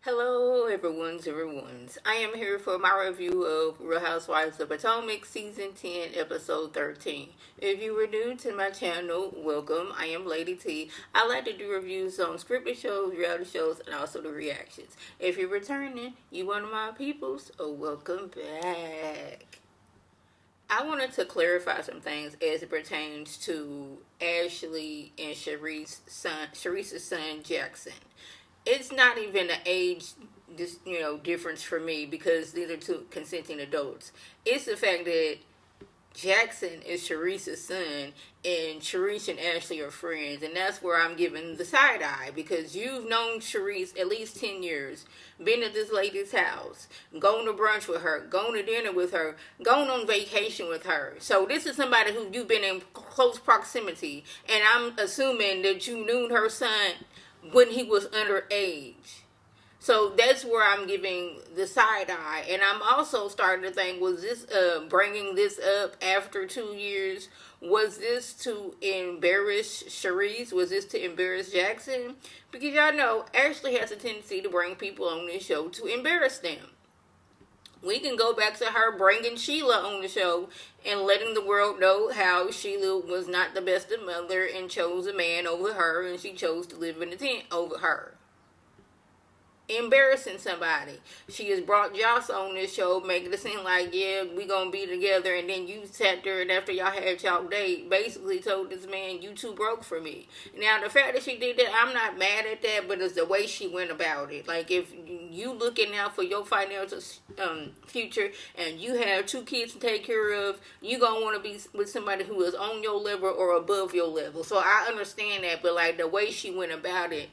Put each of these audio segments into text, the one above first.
Hello, everyone's. I am here for my review of Real Housewives of Potomac, Season 10, Episode 13. If you were new to my channel, welcome. I am Lady T. I like to do reviews on scripted shows, reality shows, and also the reactions. If you're returning, you one of my peoples, welcome back. I wanted to clarify some things as it pertains to Ashley and Sharice's son, Jackson. It's not even an age difference for me because these are two consenting adults. It's the fact that Jackson is Sharice's son and Sharice and Ashley are friends, and that's where I'm giving the side eye because you've known Sharice at least 10 years, been at this lady's house, going to brunch with her, going to dinner with her, going on vacation with her. So this is somebody who you've been in close proximity, and I'm assuming that you knew her son when he was underage. So that's where I'm giving the side eye. And I'm also starting to think, was this bringing this up after 2 years? Was this to embarrass Sharice? Was this to embarrass Jackson? Because y'all know Ashley has a tendency to bring people on this show to embarrass them. We can go back to her bringing Sheila on the show and letting the world know how Sheila was not the best of mother and chose a man over her, and she chose to live in a tent over her. Embarrassing somebody. She has brought Joss on this show, making it seem like, yeah, we gonna be together, and then you sat there and after y'all had y'all date, basically told this man, you too broke for me. Now, the fact that she did that, I'm not mad at that, but it's the way she went about it. Like, if you looking out for your financial future, and you have 2 kids to take care of, you gonna want to be with somebody who is on your level or above your level. So I understand that, but like the way she went about it,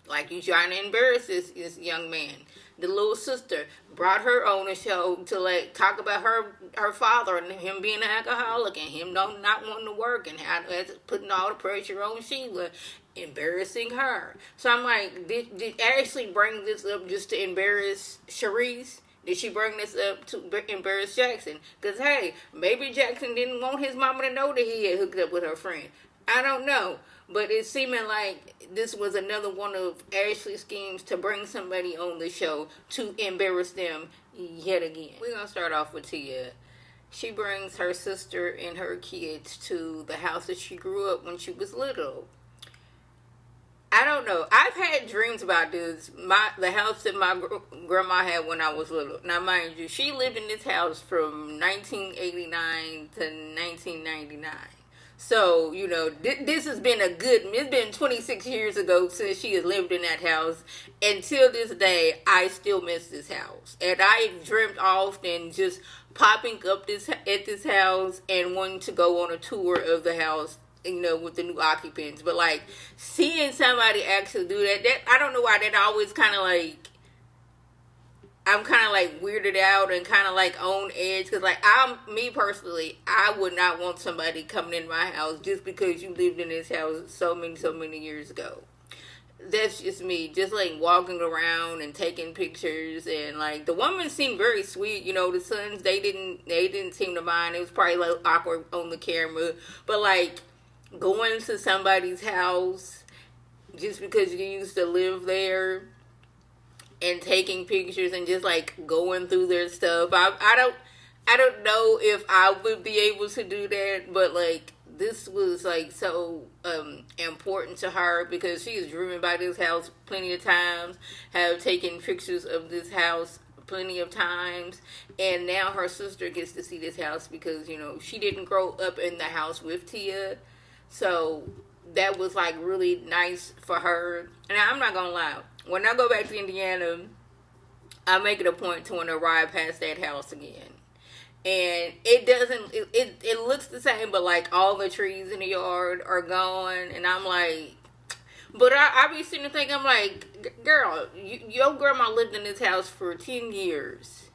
like you trying to embarrass this young man. The little sister brought her on the show to like talk about her father and him being an alcoholic and him not wanting to work and how putting all the pressure on Sheila, embarrassing her. So I'm like, did Ashley bring this up just to embarrass Sharice? Did she bring this up to embarrass Jackson? Because, hey, maybe Jackson didn't want his mama to know that he had hooked up with her friend. I don't know. But it's seeming like this was another one of Ashley's schemes to bring somebody on the show to embarrass them yet again. We're going to start off with Tia. She brings her sister and her kids to the house that she grew up when she was little. I don't know. I've had dreams about this. The house that my grandma had when I was little. Now, mind you, she lived in this house from 1989 to 1999. So, this has been it's been 26 years ago since she has lived in that house. Until this day, I still miss this house. And I dreamt often just popping up at this house and wanting to go on a tour of the house, with the new occupants. But, like, seeing somebody actually do that I don't know why that always kind of, like, I'm kind of like weirded out and kind of like on edge because like me personally, I would not want somebody coming in my house just because you lived in this house so many years ago. That's just me, just like walking around and taking pictures, and like the woman seemed very sweet. The sons, they didn't seem to mind. It was probably a little awkward on the camera, but like going to somebody's house just because you used to live there and taking pictures and just like going through their stuff. I don't know if I would be able to do that, but like this was like so important to her because she has driven by this house plenty of times, have taken pictures of this house plenty of times, and now her sister gets to see this house because she didn't grow up in the house with Tia, so that was like really nice for her. And I'm not gonna lie, when I go back to Indiana, I make it a point to want to ride past that house again. And it looks the same, but like all the trees in the yard are gone. And I'm like, but I be sitting there thinking, I'm like, girl, your grandma lived in this house for 10 years.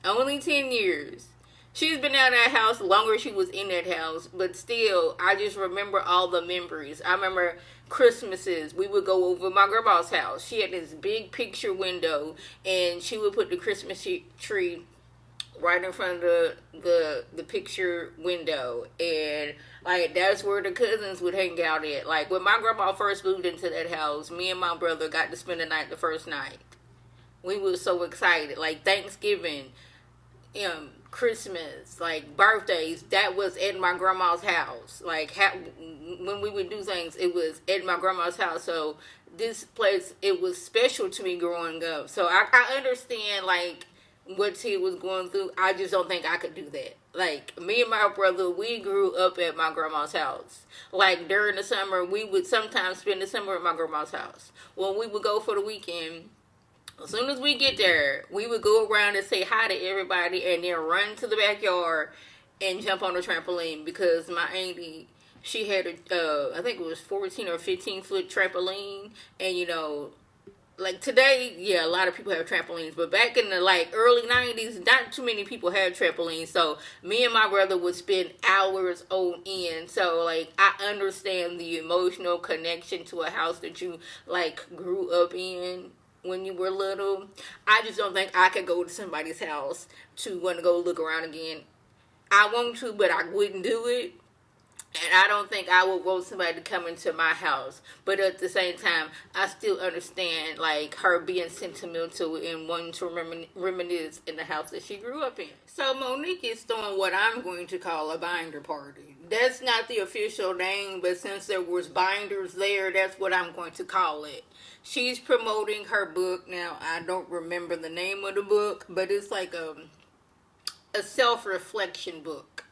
Only 10 years. She's been out of that house longer she was in that house, but still, I just remember all the memories. I remember Christmases. We would go over my grandma's house. She had this big picture window, and she would put the Christmas tree right in front of the picture window, and like that's where the cousins would hang out at. Like when my grandma first moved into that house, me and my brother got to spend the night the first night. We were so excited. Like Thanksgiving, Christmas, like birthdays, that was at my grandma's house. Like when we would do things, it was at my grandma's house. So this place, it was special to me growing up. So I understand like what T was going through. I just don't think I could do that. Like me and my brother, we grew up at my grandma's house. Like during the summer, we would sometimes spend the summer at my grandma's house. When we would go for the weekend, as soon as we get there, we would go around and say hi to everybody and then run to the backyard and jump on the trampoline because my auntie, she had I think it was 14 or 15 foot trampoline. And like today, yeah, a lot of people have trampolines, but back in the like early 90s, not too many people had trampolines. So me and my brother would spend hours on end. So like I understand the emotional connection to a house that you like grew up in when you were little. I just don't think I could go to somebody's house to want to go look around again. I want to, but I wouldn't do it. And I don't think I would want somebody to come into my house. But at the same time, I still understand like her being sentimental and wanting to reminisce in the house that she grew up in. So Monique is throwing what I'm going to call a binder party. That's not the official name, but since there was binders there, that's what I'm going to call it. She's promoting her book. Now, I don't remember the name of the book, but it's like a self-reflection book.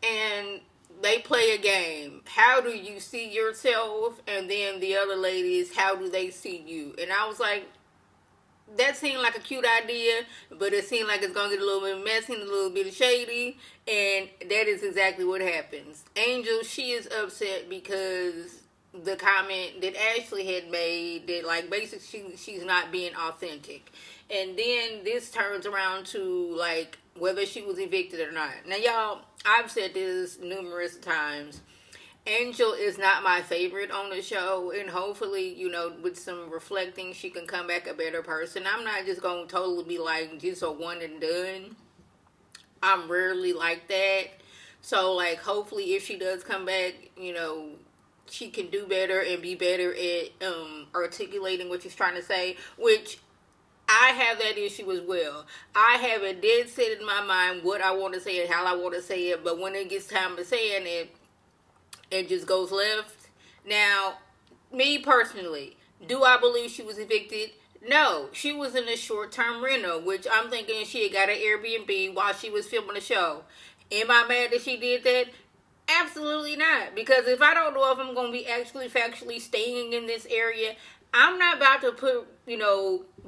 And they play a game. How do you see yourself? And then the other ladies, how do they see you? And I was like, that seemed like a cute idea, but it seemed like it's going to get a little bit messy and a little bit shady. And that is exactly what happens. Angel, she is upset because the comment that Ashley had made that like basically she's not being authentic. And then this turns around to like whether she was evicted or not. Now y'all, I've said this numerous times. Angel is not my favorite on the show, and hopefully, with some reflecting, she can come back a better person. I'm not just going to totally be like just a one and done. I'm rarely like that. So like hopefully if she does come back, she can do better and be better at articulating what she's trying to say, which I have that issue as well. I have a dead set in my mind what I want to say and how I want to say it, but when it gets time to saying it, it just goes left. Now, me personally, do I believe she was evicted? No, she was in a short-term rental, which I'm thinking she had got an Airbnb while she was filming the show. Am I mad that she did that? Absolutely not. Because if I don't know if I'm going to be actually factually staying in this area, I'm not about to put,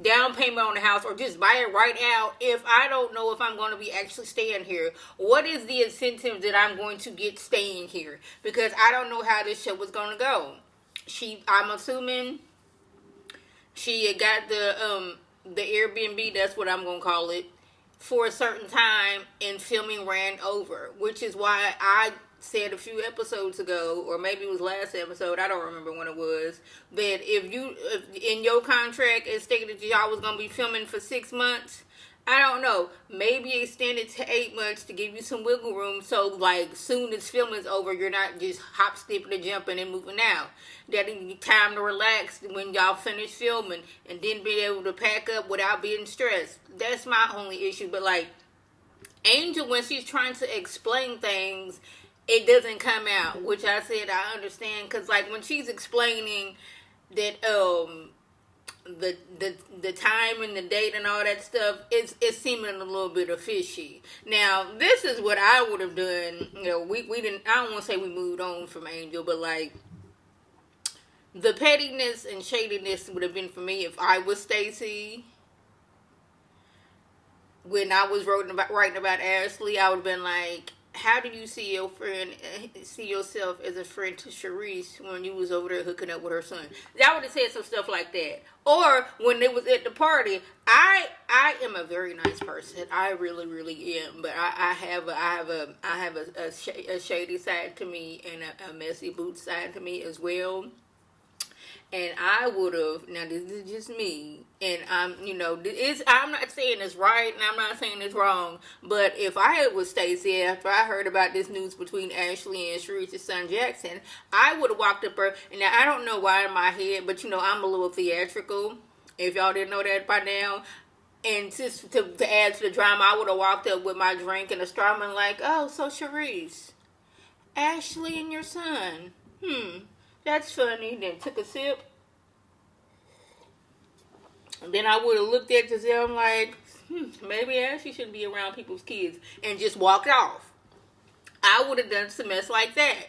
down payment on the house or just buy it right out if I don't know if I'm going to be actually staying here. What is the incentive that I'm going to get staying here? Because I don't know how this show was going to go. I'm assuming she had got the Airbnb, that's what I'm going to call it, for a certain time, and filming ran over, which is why I said a few episodes ago, or maybe it was last episode, I don't remember when it was, that if in your contract it stated that y'all was going to be filming for 6 months, I don't know, maybe extend it to 8 months to give you some wiggle room, so like soon as filming's over, you're not just hop, skipping and jumping and moving out. That'll give you time to relax when y'all finish filming, and then be able to pack up without being stressed. That's my only issue. But like Angel, when she's trying to explain things, it doesn't come out, which I said I understand, because like when she's explaining that the time and the date and all that stuff, it's seeming a little bit fishy. Now this is what I would have done. We didn't. I don't want to say we moved on from Angel, but like the pettiness and shadiness would have been for me if I was Stacy. When I was writing about Ashley, I would have been like, how do you see yourself as a friend to Sharice when you was over there hooking up with her son? I would have said some stuff like that. Or when they was at the party, I am a very nice person. I really, really am. But I have a shady side to me and a messy boot side to me as well. And I would have, now this is just me, and I'm not saying it's right, and I'm not saying it's wrong, but if I was Stacey, after I heard about this news between Ashley and Sharice's son Jackson, I would have walked up her, and now I don't know why in my head, but I'm a little theatrical, if y'all didn't know that by now, and just to add to the drama, I would have walked up with my drink and a straw and like, oh, so Sharice, Ashley and your son, that's funny. Then took a sip. And then I would have looked at Giselle and like, maybe Ashley shouldn't be around people's kids. And just walked off. I would have done some mess like that.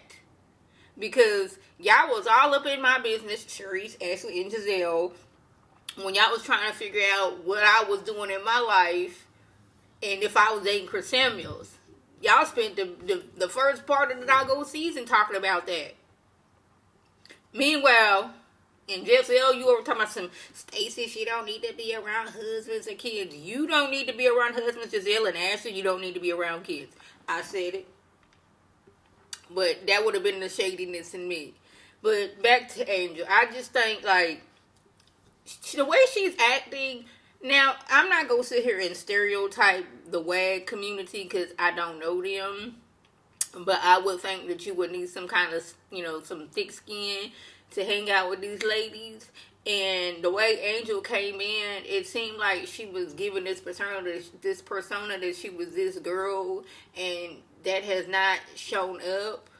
Because y'all was all up in my business, Sharice, Ashley, and Giselle, when y'all was trying to figure out what I was doing in my life and if I was dating Chris Samuels. Y'all spent the first part of the doggone season talking about that. Meanwhile, in Giselle, you were talking about some Stacey, she don't need to be around husbands and kids. You don't need to be around husbands, Giselle, and Ashley, you don't need to be around kids. I said it. But that would have been the shadiness in me. But back to Angel. I just think, like, the way she's acting. Now, I'm not going to sit here and stereotype the WAG community because I don't know them. But I would think that you would need some kind of, some thick skin to hang out with these ladies. And the way Angel came in, it seemed like she was given this persona that she was this girl. And that has not shown up.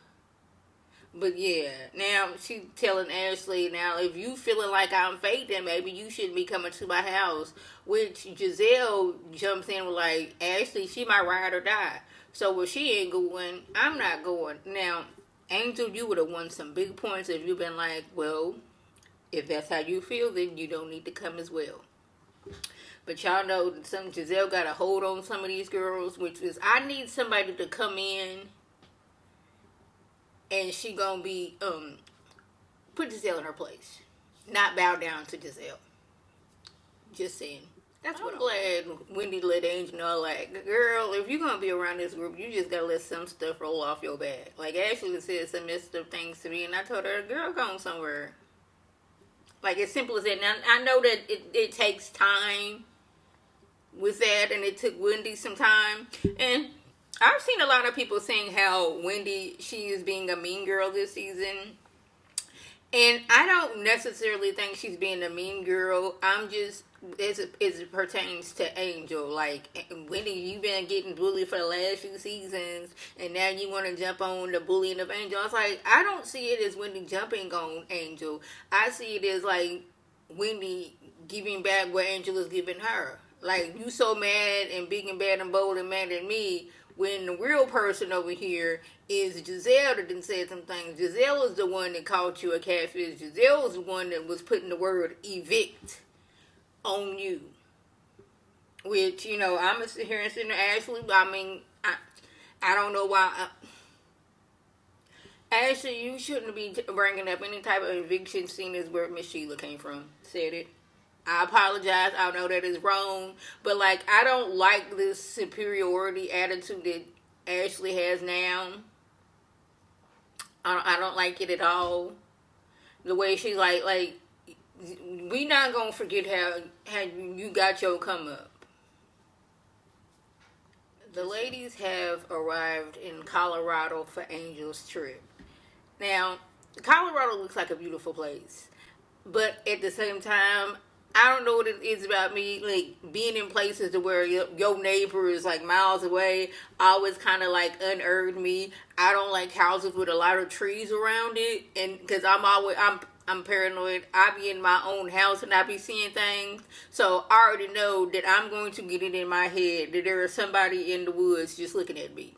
But yeah, now she's telling Ashley, now if you feeling like I'm fake, then maybe you shouldn't be coming to my house. Which Giselle jumps in with like, Ashley, she might ride or die. So if she ain't going, I'm not going. Now, Angel, you would have won some big points if you've been like, well, if that's how you feel, then you don't need to come as well. But y'all know Giselle got a hold on some of these girls, which is, I need somebody to come in and she gonna be, put Giselle in her place. Not bow down to Giselle. Just saying. That's what I'm glad Wendy let Angel know, like, girl, if you're going to be around this group, you just got to let some stuff roll off your back. Like, Ashley said some messed up things to me, and I told her, girl, go somewhere. Like, as simple as that. Now, I know that it takes time with that, and it took Wendy some time. And I've seen a lot of people saying how Wendy, she is being a mean girl this season. And I don't necessarily think she's being a mean girl. I'm just, as it pertains to Angel, like, Wendy, you've been getting bullied for the last few seasons, and now you want to jump on the bullying of Angel. I was like, I don't see it as Wendy jumping on Angel. I see it as, like, Wendy giving back what Angel is giving her. Like, you so mad and big and bad and bold and mad at me, when the real person over here is Giselle that done said some things. Giselle is the one that called you a catfish. Giselle was the one that was putting the word evict on you. Which, I'm going to sit here and sit there, Ashley. I mean, I don't know why. Ashley, you shouldn't be bringing up any type of eviction scene as where Miss Sheila came from. Said it. I apologize. I know that is wrong. But, like, I don't like this superiority attitude that Ashley has now. I don't like it at all. The way she's like, we not going to forget how you got your come up. The ladies have arrived in Colorado for Angel's trip. Now, Colorado looks like a beautiful place. But at the same time, I don't know what it is about me, like, being in places to where your neighbor is, like, miles away, always kind of, like, unearthed me. I don't like houses with a lot of trees around it, and, because I'm paranoid. I be in my own house, and I be seeing things, so I already know that I'm going to get it in my head that there is somebody in the woods just looking at me.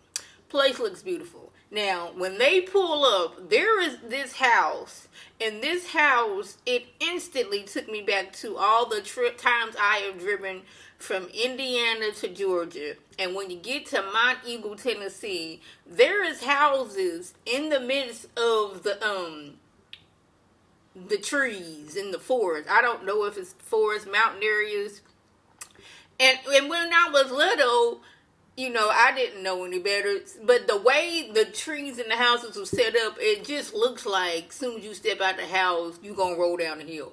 Place looks beautiful. Now, when they pull up, there is this house. And this house, it instantly took me back to all the times I have driven from Indiana to Georgia. And when you get to Mount Eagle, Tennessee, there is houses in the midst of the trees in the forest. I don't know if it's forest, mountain areas. And when I was little, you know, I didn't know any better. But the way the trees in the houses were set up, it just looks like as soon as you step out the house, you gonna roll down the hill.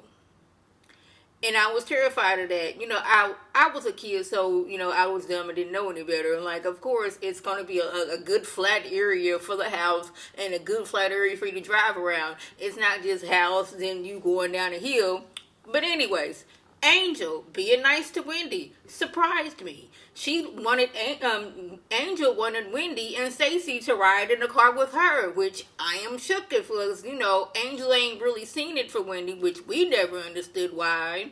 And I was terrified of that. You know, I was a kid, so, you know, I was dumb and didn't know any better. And, like, of course, it's going to be a good flat area for the house and a good flat area for you to drive around. It's not just house, then you going down a hill. But anyways, Angel, being nice to Wendy, surprised me. She wanted, Angel wanted Wendy and Stacy to ride in the car with her, which I am shook at, because, you know, Angel ain't really seen it for Wendy, which we never understood why.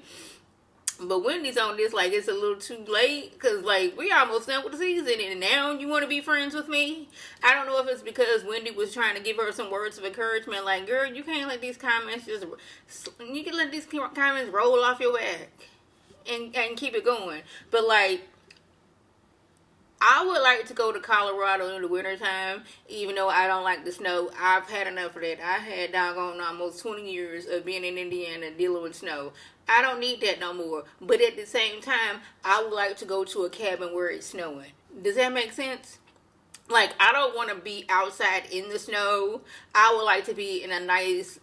But Wendy's on this like it's a little too late, because, like, we almost done with the season, and now you want to be friends with me? I don't know if it's because Wendy was trying to give her some words of encouragement, like, girl, you can't let these comments you can let these comments roll off your back and keep it going. But, like, I would like to go to Colorado in the wintertime, even though I don't like the snow. I've had enough of that. I had doggone almost 20 years of being in Indiana dealing with snow. I don't need that no more. But at the same time, I would like to go to a cabin where it's snowing. Does that make sense? Like, I don't want to be outside in the snow. I would like to be in a nice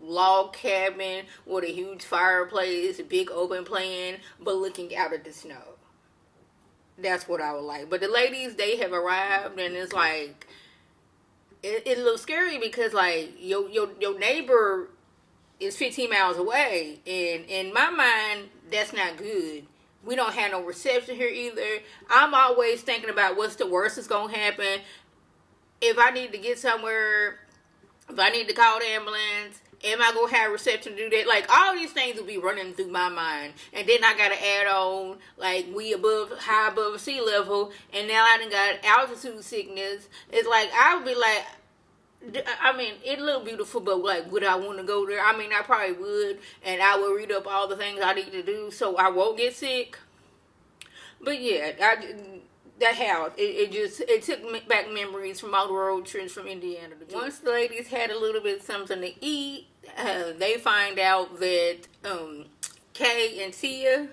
log cabin with a huge fireplace, a big open plan, but looking out at the snow. That's what I would like. But the ladies, they have arrived, and it's like, it looks scary because, like, your neighbor is 15 miles away, and in my mind, that's not good. We don't have no reception here either. I'm always thinking about what's the worst that's going to happen. If I need to get somewhere, if I need to call the ambulance, am I going to have reception to do that? Like, all these things will be running through my mind. And then I got to add on, like, we high above sea level. And now I done got altitude sickness. It's like, I would be like, I mean, it look beautiful, but, like, would I want to go there? I mean, I probably would. And I would read up all the things I need to do so I won't get sick. But, yeah, that house, it took back memories from all the road trips from Indiana. Once the ladies had a little bit of something to eat, they find out that Kay and Tia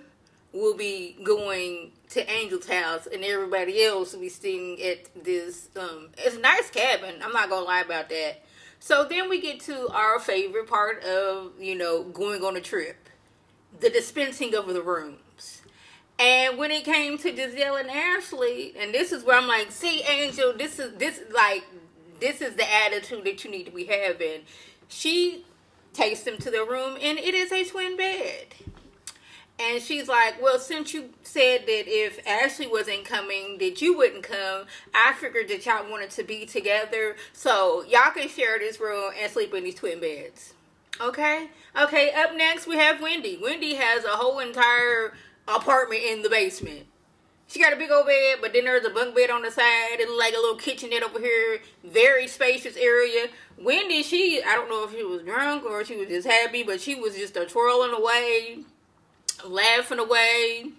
will be going to Angel's house, and everybody else will be staying at this, it's a nice cabin, I'm not gonna lie about that. So then we get to our favorite part of, you know, going on a trip, the dispensing of the rooms. And when it came to Giselle and Ashley, and this is where I'm like, see, Angel, this is the attitude that you need to be having. She takes them to their room, and it is a twin bed. And she's like, well, since you said that if Ashley wasn't coming, that you wouldn't come, I figured that y'all wanted to be together, so y'all can share this room and sleep in these twin beds. Okay, up next we have Wendy. Wendy has a whole entire apartment in the basement. She got a big old bed, but then there's a bunk bed on the side. It's like a little kitchenette over here. Very spacious area. Wendy, I don't know if she was drunk or she was just happy, but she was just twirling away, laughing away.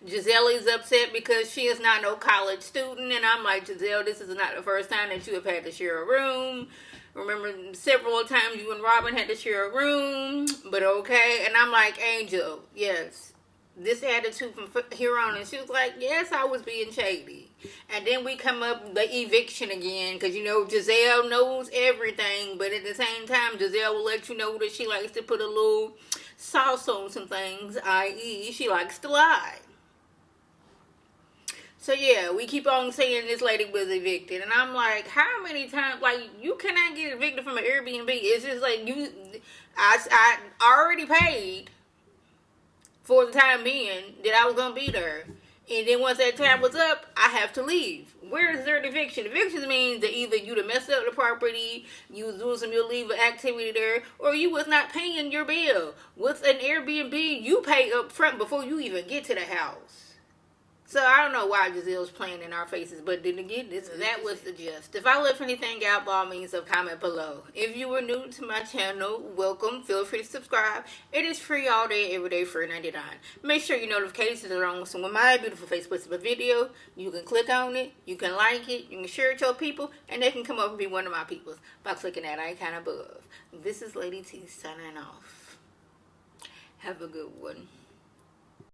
Giselle is upset because she is not no college student, and I'm like, Giselle, this is not the first time that you have had to share a room. Remember, several times you and Robin had to share a room, but okay. And I'm like, Angel, yes, this attitude from here on. And she was like, yes, I was being shady. And then we come up the eviction again, because, you know, Giselle knows everything, but at the same time, Giselle will let you know that she likes to put a little sauce on some things, i.e. she likes to lie. So, yeah, we keep on saying this lady was evicted. And I'm like, how many times, like, you cannot get evicted from an Airbnb. It's just like, I already paid for the time being that I was going to be there. And then once that time was up, I have to leave. Where is there an eviction? Eviction means that either you to mess up the property, you was doing some illegal activity there, or you was not paying your bill. With an Airbnb, you pay up front before you even get to the house. So I don't know why Giselle's playing in our faces, but then again, that was the gist. If I left anything out, by all means, comment below. If you were new to my channel, welcome. Feel free to subscribe. It is free all day, every day, free $99. Make sure your notifications are on, so when my beautiful face puts up a video, you can click on it, you can like it, you can share it to your people, and they can come up and be one of my peoples by clicking that icon above. This is Lady T signing off. Have a good one.